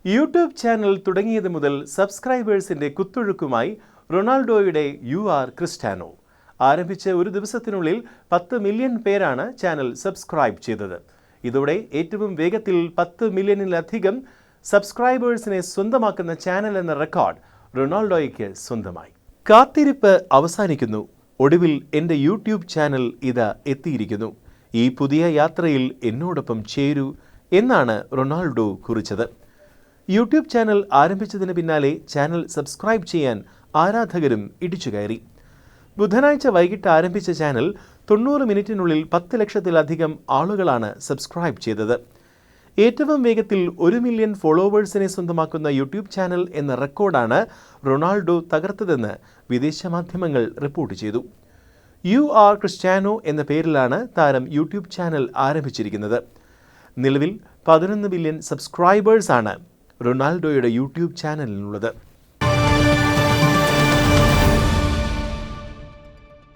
YouTube channel തുടങ്ങിയത് മുതൽ സബ്സ്ക്രൈബേഴ്സിന്റെ കുത്തൊഴുക്കുമായി റൊണാൾഡോയുടെ യു ആർ ക്രിസ്ത്യാനോ ആരംഭിച്ച ഒരു ദിവസത്തിനുള്ളിൽ 10 മില്യൺ പേരാണ് ചാനൽ സബ്സ്ക്രൈബ് ചെയ്തത്. ഇതോടെ ഏറ്റവും വേഗത്തിൽ 10 മില്യണിലധികം സബ്സ്ക്രൈബേഴ്സിനെ സ്വന്തമാക്കുന്ന ചാനൽ എന്ന റെക്കോർഡ് റൊണാൾഡോയ്ക്ക് സ്വന്തമായി. കാത്തിരിപ്പ് അവസാനിക്കുന്നു. ഒടുവിൽ എൻ്റെ യൂട്യൂബ് ചാനൽ ഇതാ എത്തിയിരിക്കുന്നു. ഈ പുതിയ യാത്രയിൽ എന്നോടൊപ്പം ചേരൂ എന്നാണ് റൊണാൾഡോ കുറിച്ചത്. യൂട്യൂബ് ചാനൽ ആരംഭിച്ചതിന് പിന്നാലെ ചാനൽ സബ്സ്ക്രൈബ് ചെയ്യാൻ ആരാധകരും ഇടിച്ചുകയറി. ബുധനാഴ്ച വൈകിട്ട് ആരംഭിച്ച ചാനൽ 90 മിനിറ്റിനുള്ളിൽ 10 ലക്ഷത്തിലധികം ആളുകളാണ് സബ്സ്ക്രൈബ് ചെയ്തത്. ഏറ്റവും വേഗത്തിൽ 1 മില്യൺ ഫോളോവേഴ്സിനെ സ്വന്തമാക്കുന്ന യൂട്യൂബ് ചാനൽ എന്ന റെക്കോർഡാണ് റൊണാൾഡോ തകർത്തതെന്ന് വിദേശ മാധ്യമങ്ങൾ റിപ്പോർട്ട് ചെയ്തു. യു ആർ ക്രിസ്ത്യാനോ എന്ന പേരിലാണ് താരം യൂട്യൂബ് ചാനൽ ആരംഭിച്ചിരിക്കുന്നത്. നിലവിൽ 11 മില്യൺ സബ്സ്ക്രൈബേഴ്സാണ് റൊണാൾഡോയുടെ യൂട്യൂബ് ചാനലിനുള്ളത്.